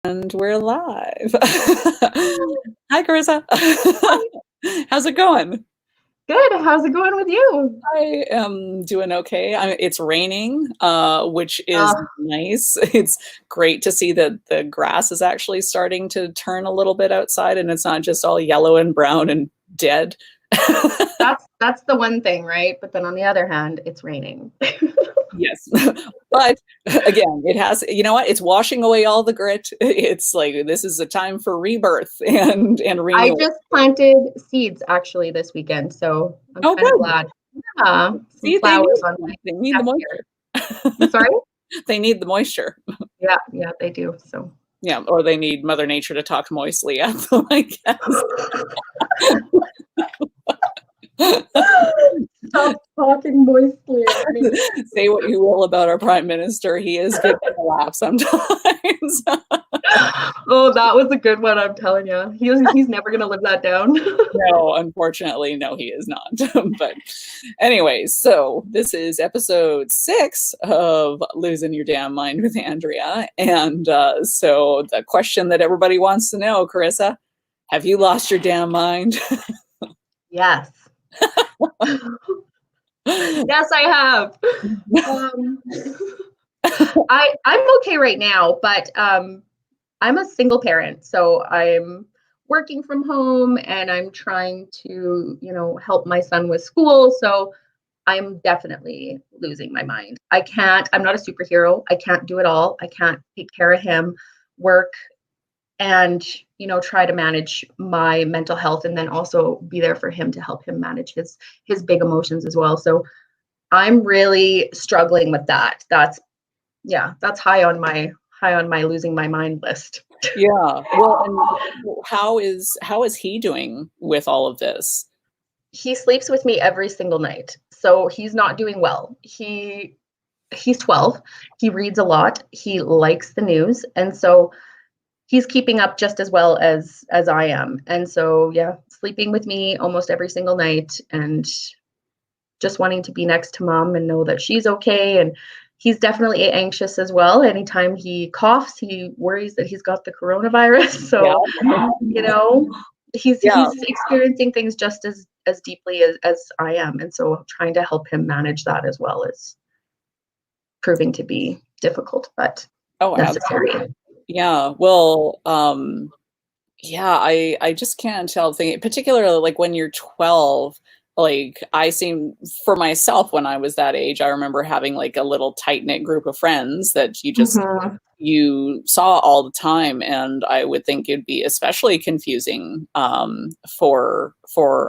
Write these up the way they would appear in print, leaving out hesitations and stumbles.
And we're live. Hi, Carissa. How's it going? Good. How's it going with you? I am doing okay. It's raining, which is Uh, nice. It's great to see that the grass is actually starting to turn a little bit outside and it's not just all yellow and brown and dead. that's the one thing, right? But then on the other hand, it's raining. Yes. But again, it has, you know what? It's washing away all the grit. It's like this is a time for rebirth and I renewal. just planted seeds actually this weekend, so I'm Oh, kind of good. glad. Yeah, some See, they need flowers on my they need the deck here. moisture. I'm sorry? They need the moisture. Yeah, yeah, they do. So Yeah, or they need Mother Nature to talk moistly at them, I guess. stop talking moistly at me. Say what you will about our prime minister, he is good to laugh sometimes. Oh, that was a good one, I'm telling you. He's never gonna live that down. No, unfortunately, no, he is not. But anyways, so this is episode 6 of Losing Your Damn Mind with Andrea. And so the question that everybody wants to know, Carissa, have you lost your damn mind? Yes. Yes, I have. Um, I'm okay right now, but I'm a single parent, so I'm working from home and I'm trying to, help my son with school. So I'm definitely losing my mind. I'm not a superhero. I can't do it all. I can't take care of him, work, and, try to manage my mental health and then also be there for him to help him manage his big emotions as well. So I'm really struggling with that. That's high on my losing my mind list. Yeah. Well, and how is he doing with all of this? He sleeps with me every single night. So he's not doing well. He's 12. He reads a lot. He likes the news. And so he's keeping up just as well as I am. And so yeah, sleeping with me almost every single night and just wanting to be next to mom and know that she's okay. And he's definitely anxious as well. Anytime he coughs, he worries that he's got the coronavirus. Yeah. So, you know, Yeah. he's experiencing things just as deeply as I am. And so trying to help him manage that as well is proving to be difficult, but Oh, necessary. absolutely. Yeah. Well, yeah, I just can't help thinking, particularly like when you're 12, like I seem for myself when I was that age, I remember having like a little tight-knit group of friends that Mm-hmm. you saw all the time, and I would think it'd be especially confusing for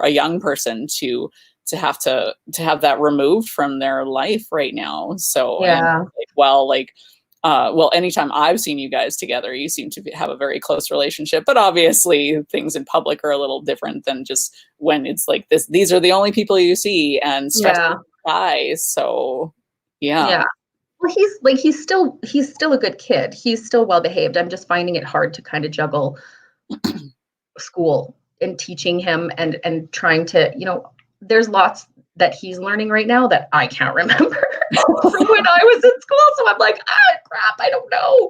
a young person to have that removed from their life right now. So and Yeah. well, anytime I've seen you guys together, you seem to have a very close relationship. But obviously, things in public are a little different than just when it's like this. These are the only people you see, and stress Yeah. dies. So, yeah, Yeah. Well, he's still a good kid. He's still well behaved. I'm just finding it hard to kind of juggle school and teaching him and trying to, there's lots that he's learning right now that I can't remember from when I was in school. So I'm like, crap, I don't know.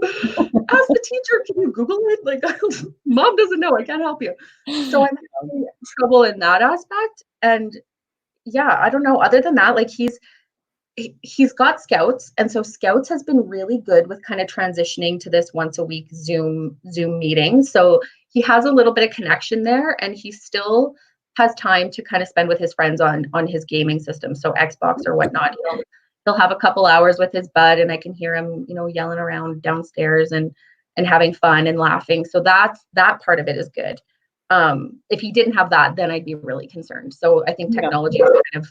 Ask the teacher, can you Google it? Like, mom doesn't know, I can't help you. So I'm having trouble in that aspect. And yeah, I don't know. Other than that, like he's got scouts, and so scouts has been really good with kind of transitioning to this once a week zoom meeting. So he has a little bit of connection there, and he still has time to kind of spend with his friends on his gaming system, so Xbox or whatnot. He'll have a couple hours with his bud, and I can hear him, yelling around downstairs and having fun and laughing. So that part of it is good. If he didn't have that, then I'd be really concerned. So I think yeah. technology is kind of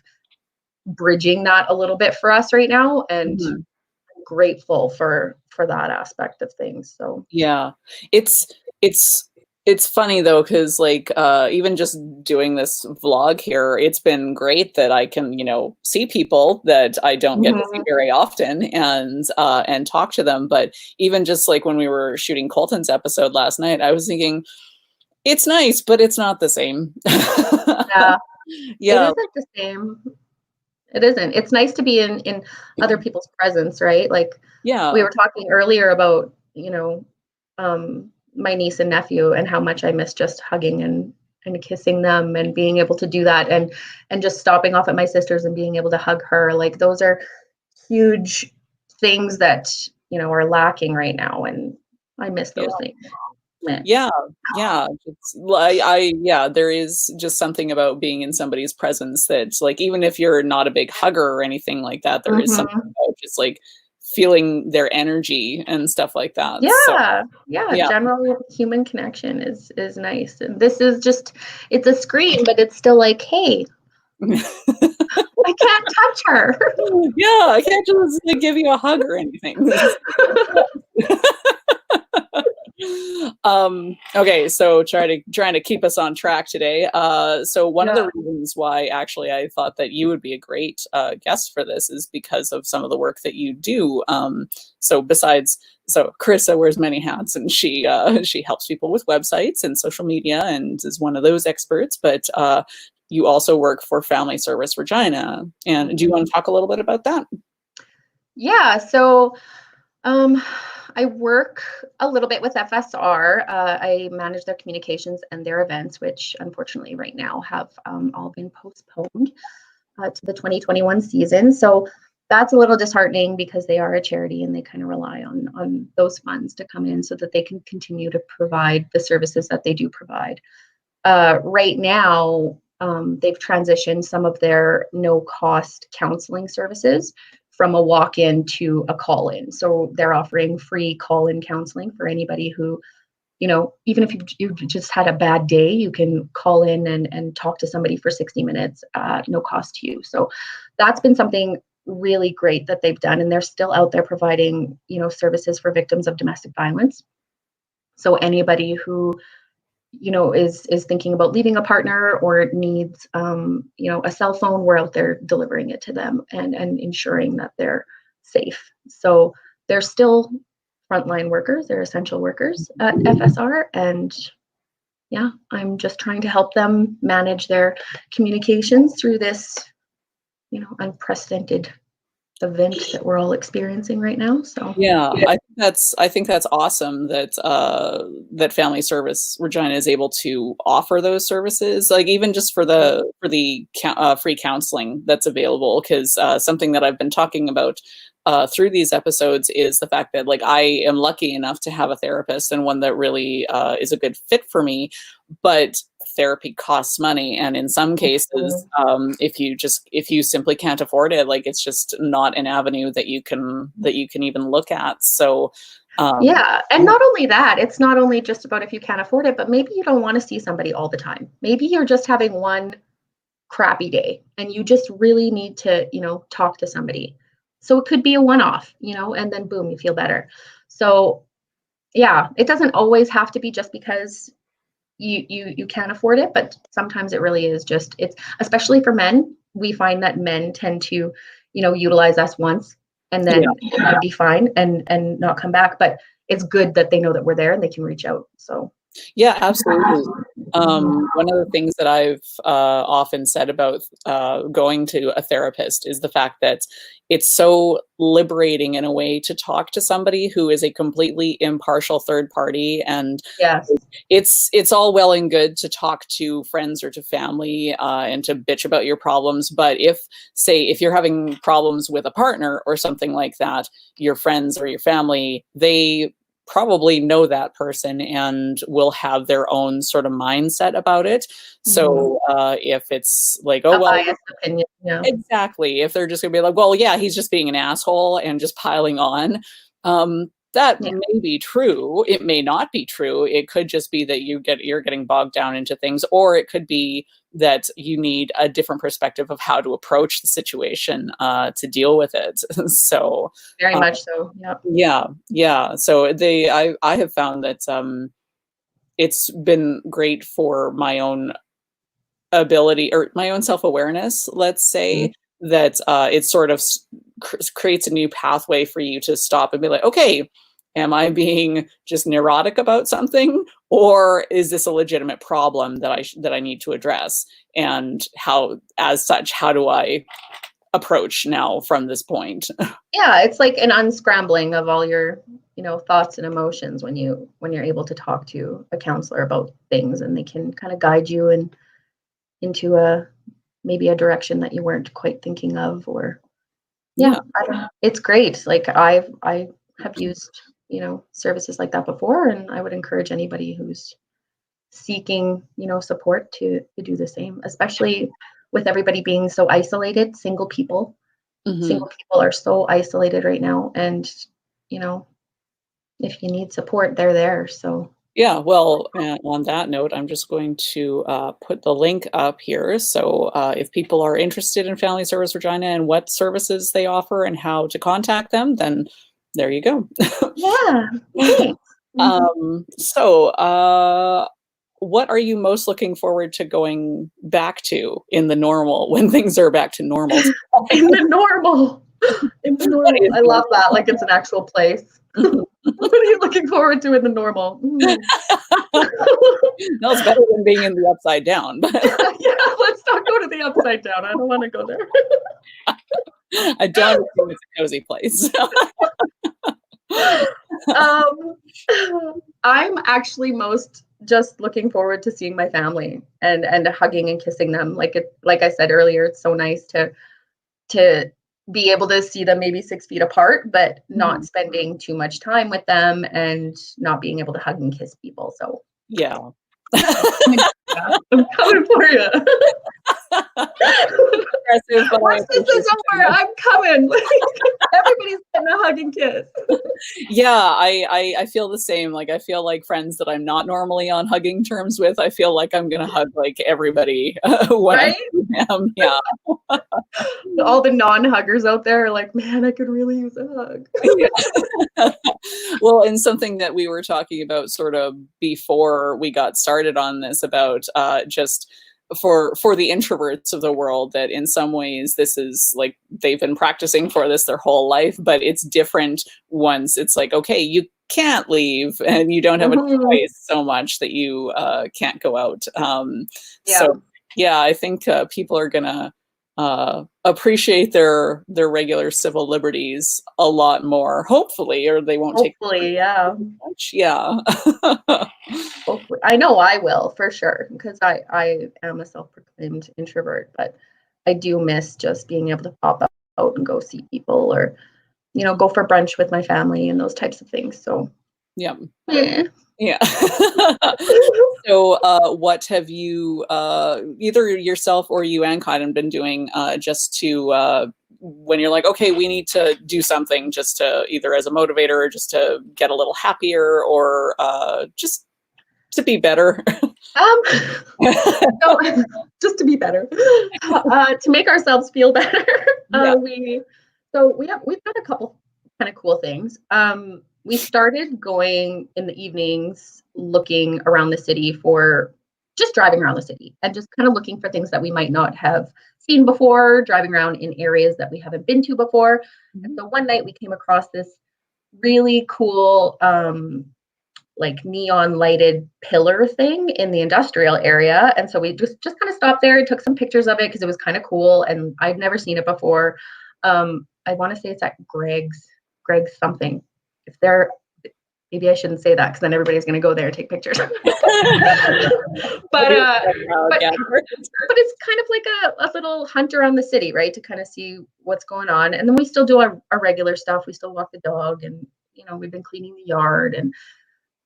bridging that a little bit for us right now, and Mhm. I'm grateful for that aspect of things. So Yeah. It's it's it's funny though, because like even just doing this vlog here, it's been great that I can, see people that I don't get to see mhm. very often and talk to them. But even just like when we were shooting Colton's episode last night, I was thinking it's nice, but it's not the same. Yeah, it Yeah. isn't the same. It isn't. It's nice to be in other people's presence, right? Like we Yeah. were talking earlier about, my niece and nephew, and how much I miss just hugging and kissing them and being able to do that, and just stopping off at my sister's and being able to hug her. Like those are huge things that, are lacking right now, and I miss those things. Yeah, yeah. It's yeah, there is just something about being in somebody's presence that's like, even if you're not a big hugger or anything like that, there is something about just like feeling their energy and stuff like that. So Yeah, yeah. general human connection is nice. And this is just, it's a screen, but it's still like, hey, I can't touch her. Yeah, I can't just like, give you a hug or anything. Okay, so trying to keep us on track today. So one of the reasons why actually I thought that you would be a great guest for this is because of some of the work that you do. So Carissa wears many hats, and she helps people with websites and social media and is one of those experts. But you also work for Family Service Regina. And do you want to talk a little bit about that? Yeah, so I work a little bit with FSR. I manage their communications and their events, which unfortunately right now have all been postponed to the 2021 season. So that's a little disheartening because they are a charity and they kind of rely on those funds to come in so that they can continue to provide the services that they do provide. Right now, they've transitioned some of their no-cost counseling services from a walk-in to a call-in. So they're offering free call-in counseling for anybody who, even if you've just had a bad day, you can call in and talk to somebody for 60 minutes at no cost to you. So that's been something really great that they've done. And they're still out there providing, services for victims of domestic violence. So anybody who is thinking about leaving a partner or needs a cell phone, we're out there delivering it to them and ensuring that they're safe. So they're still frontline workers, they're essential workers at FSR, and yeah, I'm just trying to help them manage their communications through this unprecedented event that we're all experiencing right now. So yeah, I think that's awesome that that Family Service Regina is able to offer those services, like even just for the free counseling that's available. Because something that I've been talking about through these episodes is the fact that like I am lucky enough to have a therapist and one that really is a good fit for me, but therapy costs money, and in some cases if you simply can't afford it, like it's just not an avenue that you can even look at. So yeah, and not only that, it's not only just about if you can't afford it, but maybe you don't want to see somebody all the time. Maybe you're just having one crappy day and you just really need to talk to somebody. So it could be a one-off, and then boom, you feel better. So yeah, it doesn't always have to be just because you can't afford it, but sometimes it really is just, it's especially for men. We find that men tend to utilize us once and then it might be fine and not come back, but it's good that they know that we're there and they can reach out. So yeah, absolutely. One of the things that I've often said about going to a therapist is the fact that it's so liberating in a way to talk to somebody who is a completely impartial third party. And yes, it's all well and good to talk to friends or to family and to bitch about your problems. But if you're having problems with a partner or something like that, your friends or your family, they probably know that person and will have their own sort of mindset about it. So if it's like, oh, well, biased opinion, yeah. Exactly. If they're just gonna be like, well, yeah, he's just being an asshole and just piling on. That may be true. It may not be true. It could just be that you're getting bogged down into things, or it could be that you need a different perspective of how to approach the situation to deal with it. So very much so. Yeah. So I have found that it's been great for my own ability or my own self-awareness, let's say, that it sort of creates a new pathway for you to stop and be like, okay, am I being just neurotic about something, or is this a legitimate problem that I need to address? And how do I approach now from this point? Yeah, it's like an unscrambling of all your thoughts and emotions when you're able to talk to a counselor about things, and they can kind of guide you and into maybe a direction that you weren't quite thinking of, or Yeah. I don't know. It's great. Like I have used, services like that before, and I would encourage anybody who's seeking, support to do the same, especially with everybody being so isolated. Single people are so isolated right now, and if you need support, they're there. So Yeah, well, on that note, I'm just going to put the link up here. So if people are interested in Family Service Regina and what services they offer and how to contact them, then there you go. yeah, thanks. So what are you most looking forward to going back to in the normal when things are back to normal? In the normal. In the normal. I love that. Like it's an actual place. What are you looking forward to in the normal? No, it's better than being in the upside down. Yeah, let's not go to the upside down. I don't want to go there. I don't assume it's a cozy place. I'm actually most just looking forward to seeing my family and hugging and kissing them. Like I said earlier, it's so nice to be able to see them maybe 6 feet apart, but not spending too much time with them and not being able to hug and kiss people. So yeah. I'm coming for you. Once this is over, I'm coming. Everybody's getting a hug and kiss. Yeah, I feel the same. Like, I feel like friends that I'm not normally on hugging terms with, I feel like I'm gonna hug like everybody when right? I see them. Yeah. All the non-huggers out there are like, man, I could really use a hug. Yeah. Well, and something that we were talking about sort of before we got started on this about just for the introverts of the world, that in some ways this is like they've been practicing for this their whole life, but it's different once it's like, okay, you can't leave and you don't have a choice so much that you can't go out. So yeah, I think people are gonna appreciate their regular civil liberties a lot more, hopefully, or they won't take yeah much. Yeah. hopefully. I know I will, for sure, because I am a self-proclaimed introvert, but I do miss just being able to pop out and go see people, or go for brunch with my family and those types of things. So Yeah. yeah. Yeah. So what have you either yourself or you and Kaiden been doing just to when you're like, okay, we need to do something, just to either as a motivator or just to get a little happier, or just to be better? So, just to be better, to make ourselves feel better. Yeah. We've got a couple kind of cool things. We started going in the evenings, looking around the city for just driving around the city and just kind of looking for things that we might not have seen before, driving around in areas that we haven't been to before. And so one night we came across this really cool like neon lighted pillar thing in the industrial area. And so we just kind of stopped there and took some pictures of it because it was kind of cool and I'd never seen it before. I want to say it's at Greg's something. If they're, maybe I shouldn't say that because then everybody's going to go there and take pictures. but it's kind of like a little hunt around the city, right? To kind of see what's going on. And then we still do our regular stuff. We still walk the dog, and we've been cleaning the yard and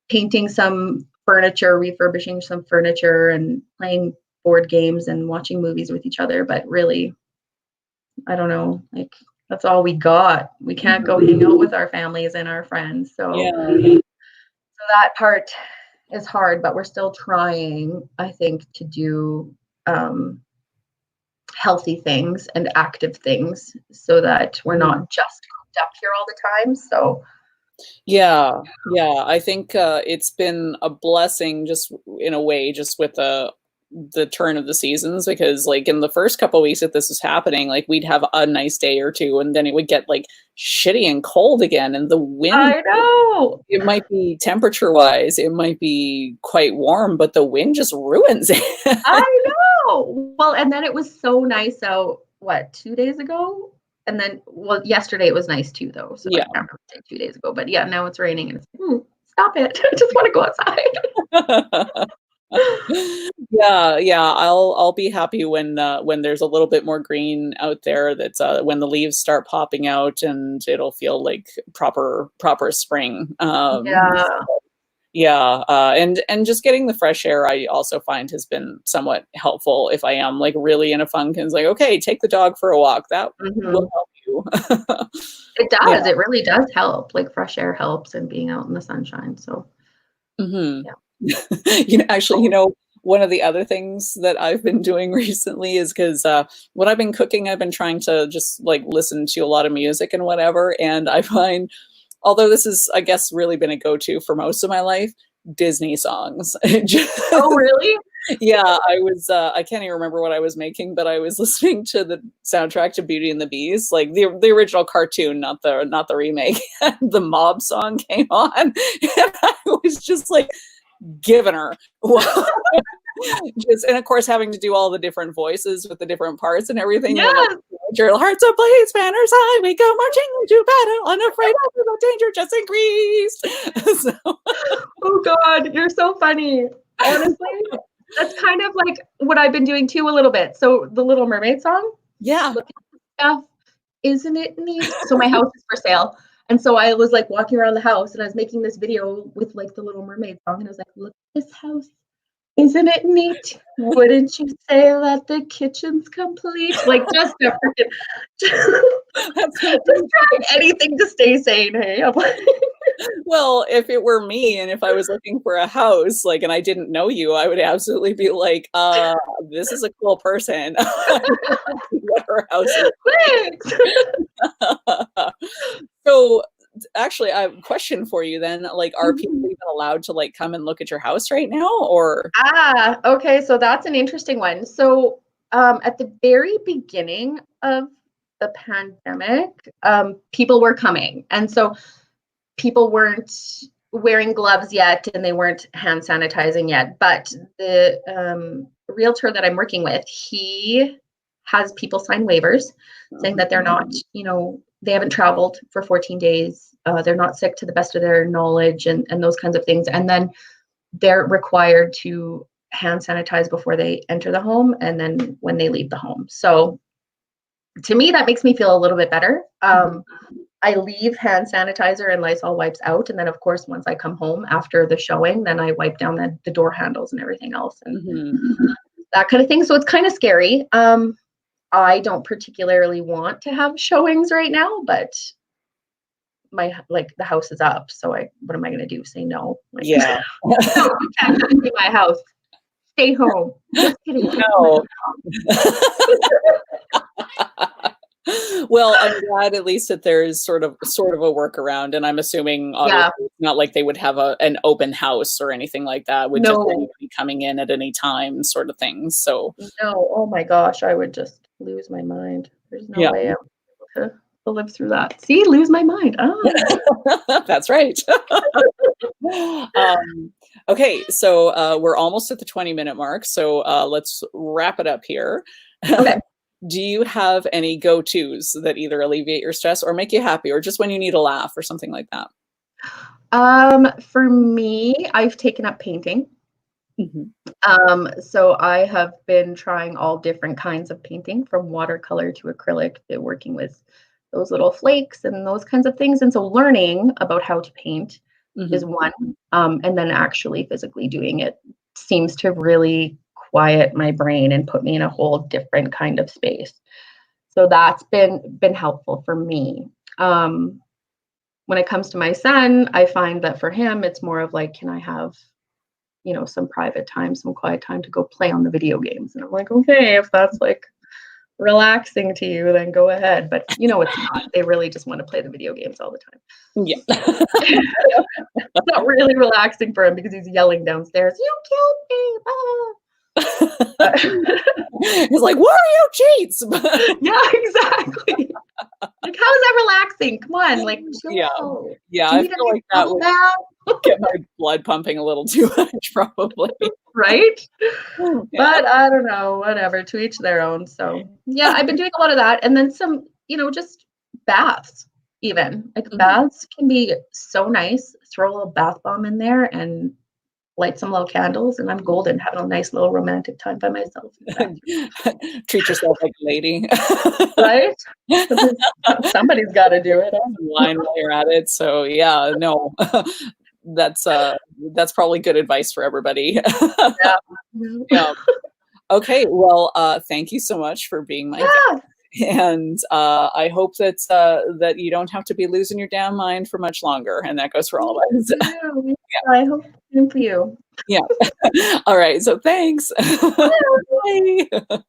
painting some furniture, refurbishing some furniture, and playing board games and watching movies with each other. But really, I don't know, like that's all we got. We can't go hang out with our families and our friends. So, so that part is hard, but we're still trying, I think, to do healthy things and active things so that we're not just cooped up here all the time. So yeah, I think it's been a blessing, just in a way, just with the turn of the seasons, because like in the first couple of weeks that this was happening, like we'd have a nice day or two and then it would get like shitty and cold again, and the wind, I know, it might be temperature wise, it might be quite warm, but the wind just ruins it. I know. Well, and then it was so nice out, what, 2 days ago? And then, well, yesterday it was nice too, though. So Yeah. I can't really say 2 days ago, but yeah, now it's raining and it's like, stop it. I just want to go outside. Yeah, I'll be happy when there's a little bit more green out there. That's when the leaves start popping out, and it'll feel like proper spring. Yeah. Yeah, and just getting the fresh air, I also find has been somewhat helpful if I am like really in a funk and it's like, okay, take the dog for a walk. That will Hmm. help you. It Yeah. does. It really does help. Like fresh air helps and being out in the sunshine. So Hmm. yeah. Actually, one of the other things that I've been doing recently is because when I've been cooking, I've been trying to just like listen to a lot of music and whatever. And I find, although this is, I guess, really been a go-to for most of my life, Disney songs. Oh, really? Yeah, I can't even remember what I was making, but I was listening to the soundtrack to Beauty and the Beast, like the original cartoon, not the remake. The mob song came on, and I was just like giving her. Just, and of course having to do all the different voices with the different parts and everything. Like, Yes. your hearts ablaze, banners high, we go marching into battle, unafraid of the danger just increased. So, Oh God, you're so funny. Honestly, that's kind of like what I've been doing too a little bit. So the Little Mermaid song, yeah. look at the stuff, isn't it neat? So my house is for sale. And so I was like walking around the house and I was making this video with like the Little Mermaid song. And I was like, look at this house. Isn't it neat? Wouldn't you say that the kitchen's complete? Like just a freaking That's just trying anything to stay sane, hey? I'm like, Well, if it were me and if I was looking for a house, like, and I didn't know you, I would absolutely be like, this is a cool person. What her house is. thanks. So actually, I have a question for you then. Like, are people Mhm. even allowed to like come and look at your house right now? Or Okay, so that's an interesting one. So, at the very beginning of the pandemic, people were coming, and so people weren't wearing gloves yet, and they weren't hand sanitizing yet. But the realtor that I'm working with, he has people sign waivers saying that they're not, they haven't traveled for 14 days, they're not sick to the best of their knowledge, and those kinds of things. And then they're required to hand sanitize before they enter the home and then when they leave the home. So to me, that makes me feel a little bit better. I leave hand sanitizer and Lysol wipes out. And then, of course, once I come home after the showing, then I wipe down the door handles and everything else and that kind of thing. So it's kind of scary. I don't particularly want to have showings right now, but the house is up. So what am I going to do? Say no? Like, yeah. no, you can't come into my house. Stay home. Just kidding. No. Well, I'm glad at least that there's sort of a workaround, and I'm assuming obviously Yeah. it's not like they would have an open house or anything like that with just No. anybody coming in at any time sort of thing. So No. Oh my gosh, I would just lose my mind. There's no yeah. way I'm able to live through that. See, lose my mind. That's right. Okay, so we're almost at the 20-minute mark, so let's wrap it up here. Okay. Do you have any go-tos that either alleviate your stress or make you happy, or just when you need a laugh or something like that? For me, I've taken up painting. Mhm. So I have been trying all different kinds of painting, from watercolor to acrylic, to working with those little flakes and those kinds of things. And so learning about how to paint is Mhm. one, and then actually physically doing it seems to really quiet my brain and put me in a whole different kind of space. So that's been helpful for me. When it comes to my son, I find that for him, it's more of like, can I have, some private time, some quiet time to go play on the video games? And I'm like, okay, if that's like relaxing to you, then go ahead. But it's not. They really just want to play the video games all the time. Yeah. It's not really relaxing for him because he's yelling downstairs, "You killed me!" Ah. It's like, Wario cheats. Yeah, exactly. Like, how is that relaxing? Come on, like, chill Yeah. out. Yeah, Do you I need a feel nice like that bubble would bath? get my blood pumping a little too much, probably. Right? Yeah. But I don't know, whatever, to each their own. So, yeah, I've been doing a lot of that, and then some, just baths even. Like Mhm. baths can be so nice. Throw a little bath bomb in there and light some little candles, and I'm golden, having a nice little romantic time by myself in the bathroom. Treat yourself like a lady. Right? Because somebody's got to do it. Wine while you're at it. So yeah, no, that's probably good advice for everybody. Yeah. Yeah. Okay. Well, thank you so much for being my guest. Yeah. And I hope that that you don't have to be losing your damn mind for much longer. And that goes for all of us. Yeah. I hope same for you. Yeah. All right. So thanks. Bye.